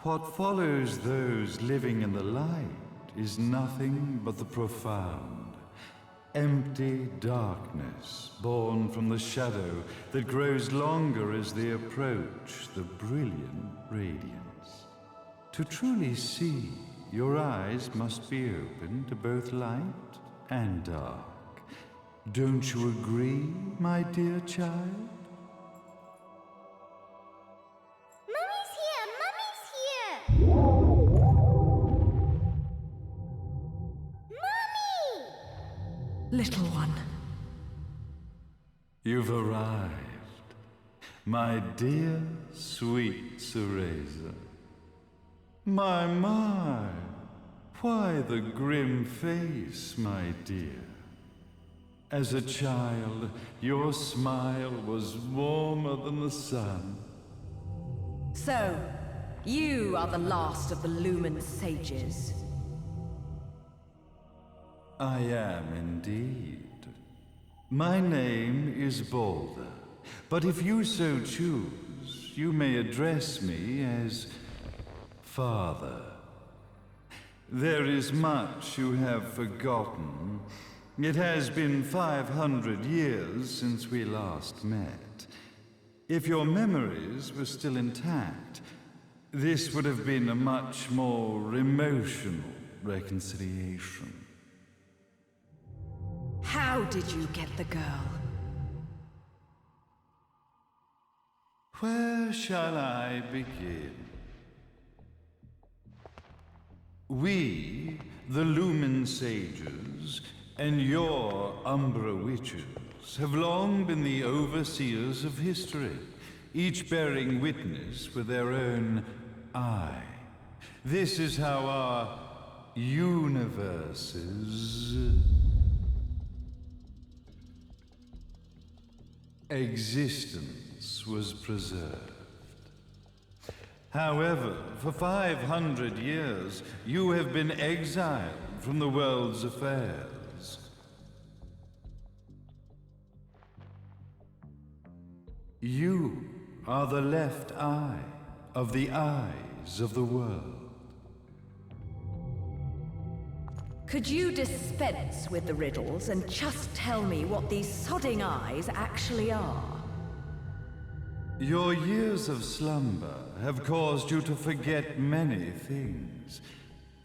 What follows those living in the light is nothing but the profound, empty darkness born from the shadow that grows longer as they approach the brilliant radiance. To truly see, your eyes must be open to both light and dark. Don't you agree, my dear child? Mummy's here! Mummy's here! Mummy! Little one. You've arrived, my dear, sweet Cereza. My, why the grim face, my dear? As a child, your smile was warmer than the sun. So, you are the last of the Lumen sages. I am indeed. My name is Balder, but if you so choose, you may address me as Father. There is much you have forgotten. It has been 500 years since we last met. If your memories were still intact, this would have been a much more emotional reconciliation. How did you get the girl? Where shall I begin? We, the Lumen sages, and your Umbra witches have long been the overseers of history, each bearing witness with their own eye. This is how our universe's existence was preserved. However, for 500 years, you have been exiled from the world's affairs. You are the left eye of the eyes of the world. Could you dispense with the riddles and just tell me what these sodding eyes actually are? Your years of slumber have caused you to forget many things,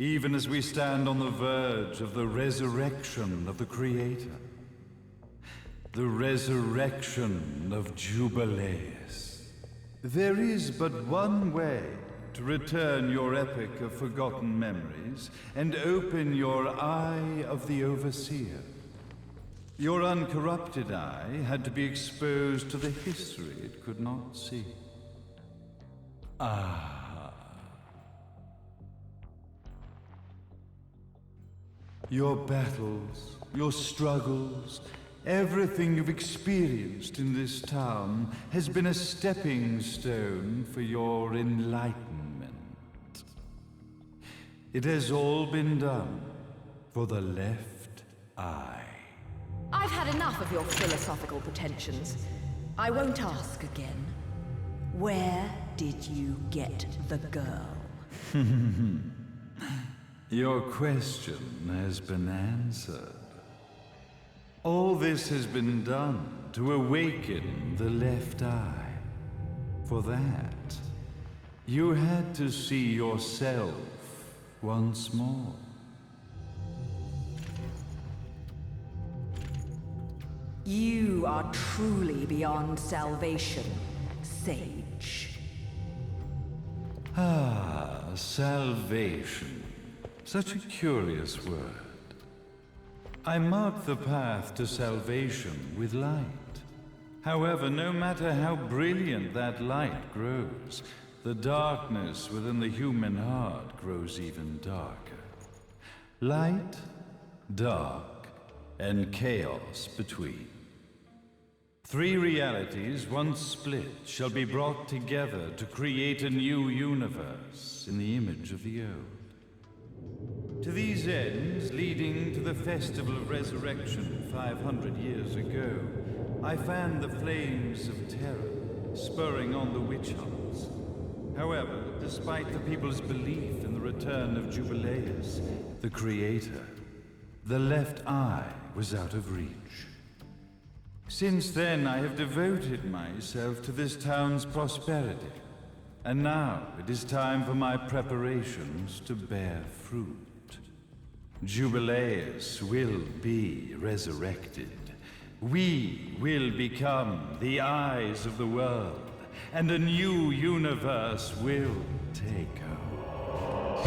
even as we stand on the verge of the resurrection of the Creator. The resurrection of Jubileus. There is but one way to return your epic of forgotten memories and open your eye of the Overseer. Your uncorrupted eye had to be exposed to the history it could not see. Ah. Your battles, your struggles, everything you've experienced in this town has been a stepping stone for your enlightenment. It has all been done for the left eye. I've had enough of your philosophical pretensions. I won't ask again. Where did you get the girl? Your question has been answered. All this has been done to awaken the left eye. For that, you had to see yourself once more. You are truly beyond salvation, sage. Ah, salvation. Such a curious word. I mark the path to salvation with light. However, no matter how brilliant that light grows, the darkness within the human heart grows even darker. Light, dark, and chaos between. Three realities, once split, shall be brought together to create a new universe in the image of the old. To these ends, leading to the Festival of Resurrection 500 years ago, I fanned the flames of terror, spurring on the witch hunts. However, despite the people's belief in the return of Jubileus, the creator, the left eye was out of reach. Since then, I have devoted myself to this town's prosperity, and now it is time for my preparations to bear fruit. Jubileus will be resurrected. We will become the eyes of the world, and a new universe will take over.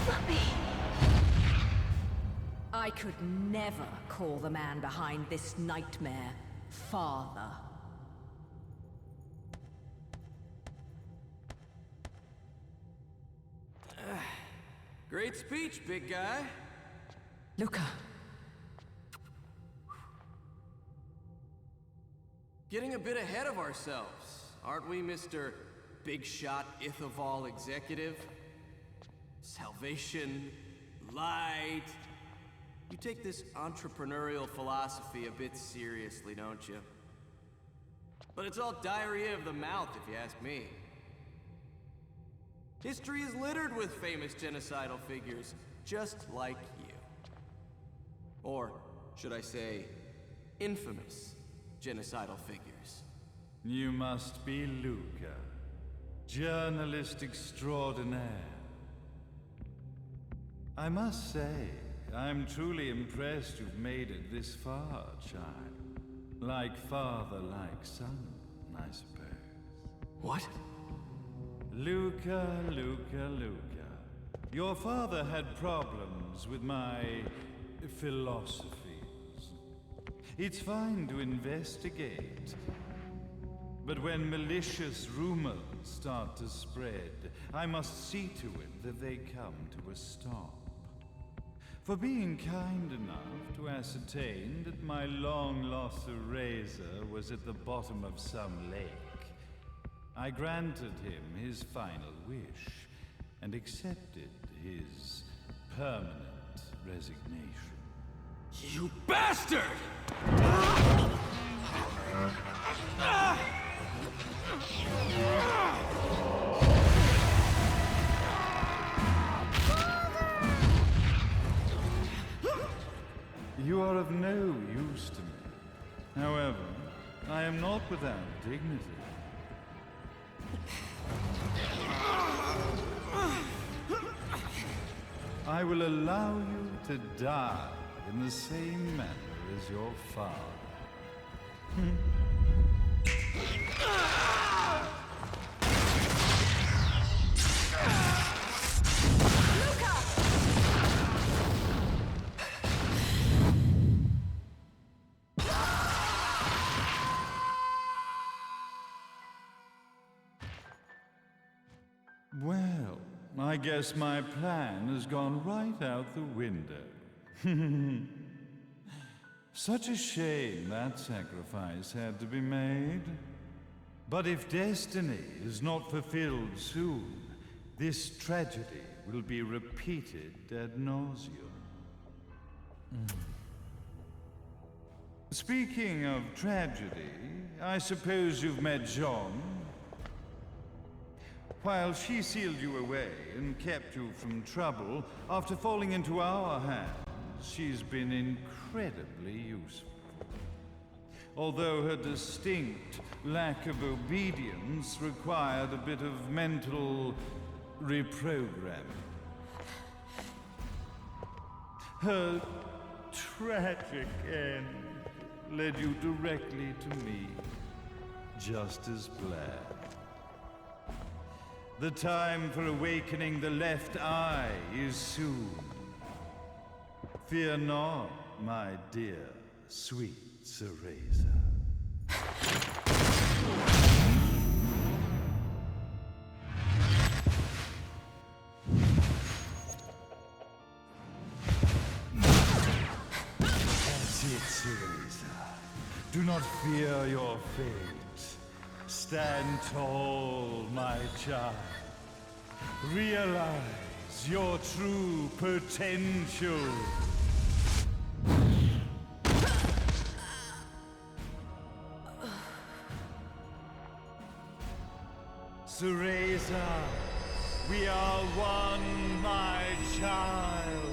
Mummy! I could never call the man behind this nightmare father. Great speech, big guy. Luca. Getting a bit ahead of ourselves, aren't we, Mr. Big Shot Ithaval Executive? Salvation, light. You take this entrepreneurial philosophy a bit seriously, don't you? But it's all diarrhea of the mouth, if you ask me. History is littered with famous genocidal figures, just like you. Or, should I say, infamous genocidal figures. You must be Luca, journalist extraordinaire. I must say, I'm truly impressed you've made it this far, child. Like father, like son, I suppose. What? Luca. Your father had problems with my philosophies. It's fine to investigate, but when malicious rumors start to spread, I must see to it that they come to a stop. For being kind enough to ascertain that my long-lost eraser was at the bottom of some lake, I granted him his final wish and accepted his permanent resignation. You bastard! You are of no use to me. However, I am not without dignity. I will allow you to die in the same manner as your father. Well, I guess my plan has gone right out the window. Such a shame that sacrifice had to be made. But if destiny is not fulfilled soon, this tragedy will be repeated ad nauseum. Speaking of tragedy, I suppose you've met Jean. While she sealed you away and kept you from trouble, after falling into our hands, she's been incredibly useful. Although her distinct lack of obedience required a bit of mental reprogramming. Her tragic end led you directly to me, just as planned. The time for awakening the left eye is soon. Fear not, my dear, sweet Cereza. That's it, Cereza. Do not fear your fate. Stand tall, my child. Realize your true potential. Teresa. We are one, my child.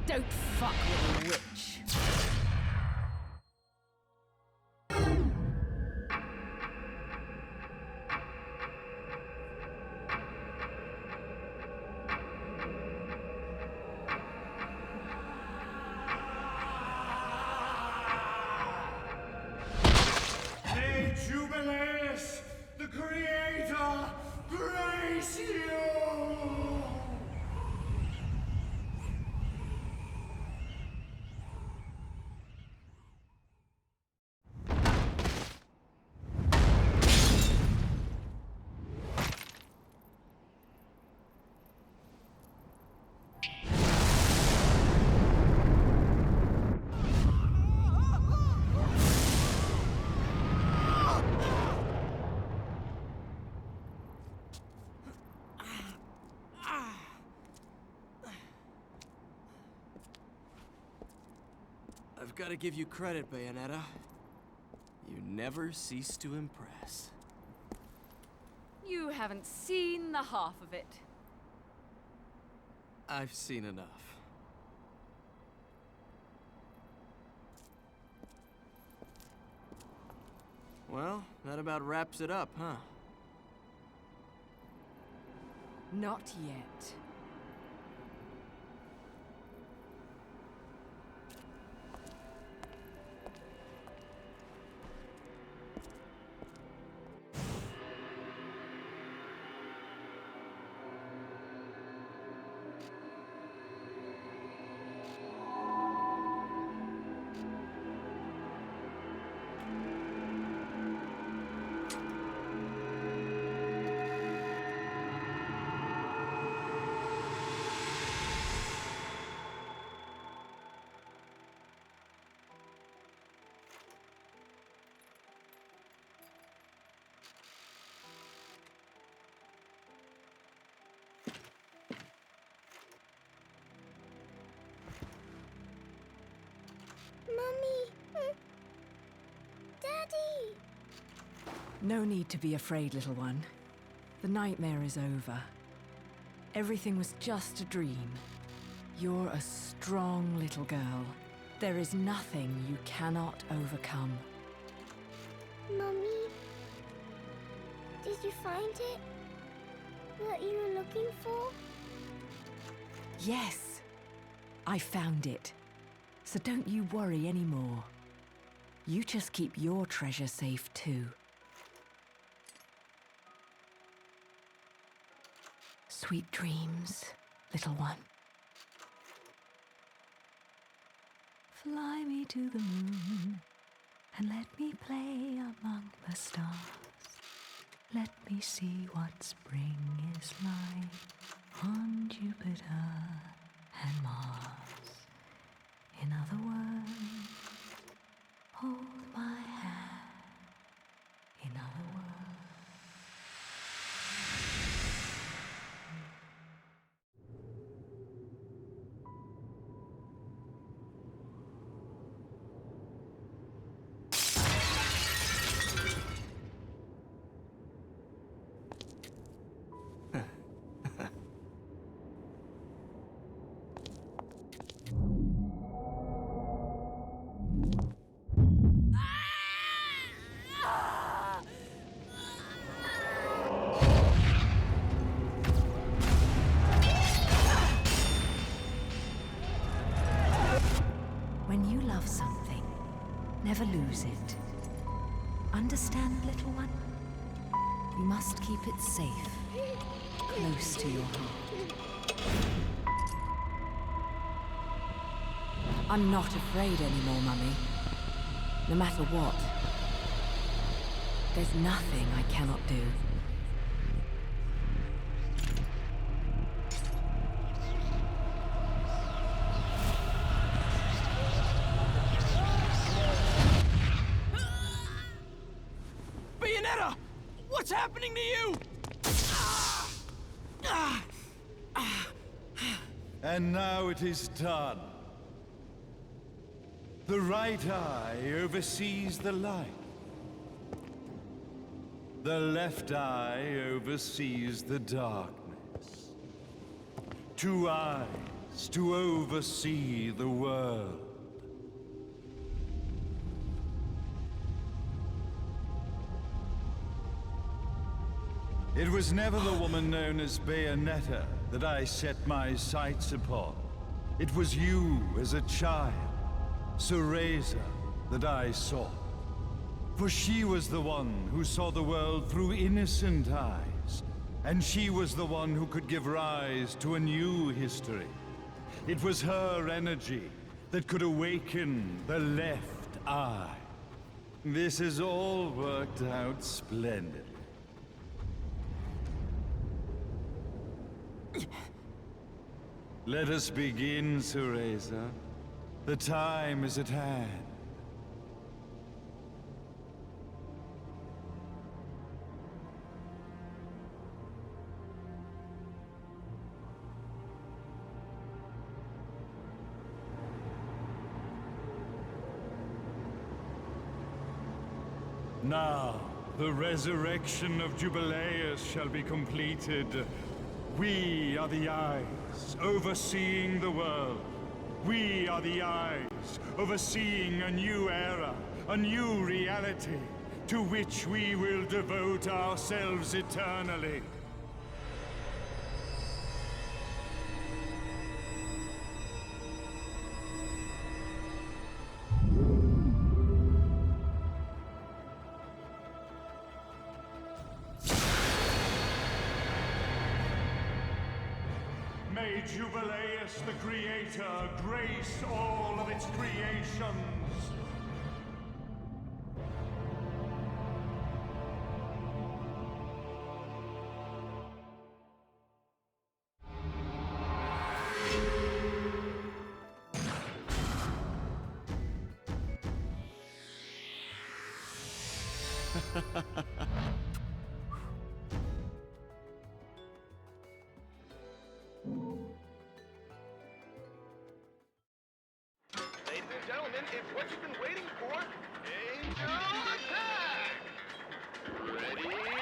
Don't fuck with a witch. May Jubileus, the Creator, grace you! I've got to give you credit, Bayonetta. You never cease to impress. You haven't seen the half of it. I've seen enough. Well, that about wraps it up, huh? Not yet. Mummy! Daddy! No need to be afraid, little one. The nightmare is over. Everything was just a dream. You're a strong little girl. There is nothing you cannot overcome. Mummy? Did you find it? What you were looking for? Yes, I found it. So don't you worry anymore. You just keep your treasure safe too. Sweet dreams, little one. Fly me to the moon and let me play among the stars. Let me see what spring is like on Jupiter and Mars. In other words, hold my hand. In other words. When you love something, Never lose it. Understand, little one? You must keep it safe, close to your heart. I'm not afraid anymore, Mummy. No matter what. There's nothing I cannot do. Bayonetta! What's happening to you? And now it is done. The right eye oversees the light. The left eye oversees the darkness. 2 eyes to oversee the world. It was never the woman known as Bayonetta that I set my sights upon. It was you as a child, Cereza, that I sought. For she was the one who saw the world through innocent eyes, and she was the one who could give rise to a new history. It was her energy that could awaken the left eye. This has all worked out splendidly. Let us begin, Cereza. The time is at hand. Now, the resurrection of Jubileus shall be completed. We are the eyes, overseeing the world. We are the eyes, overseeing a new era, a new reality, to which we will devote ourselves eternally. May Jubileus the Creator grace all of its creations. Ladies and gentlemen, it's what you've been waiting for. Angel attack! Ready?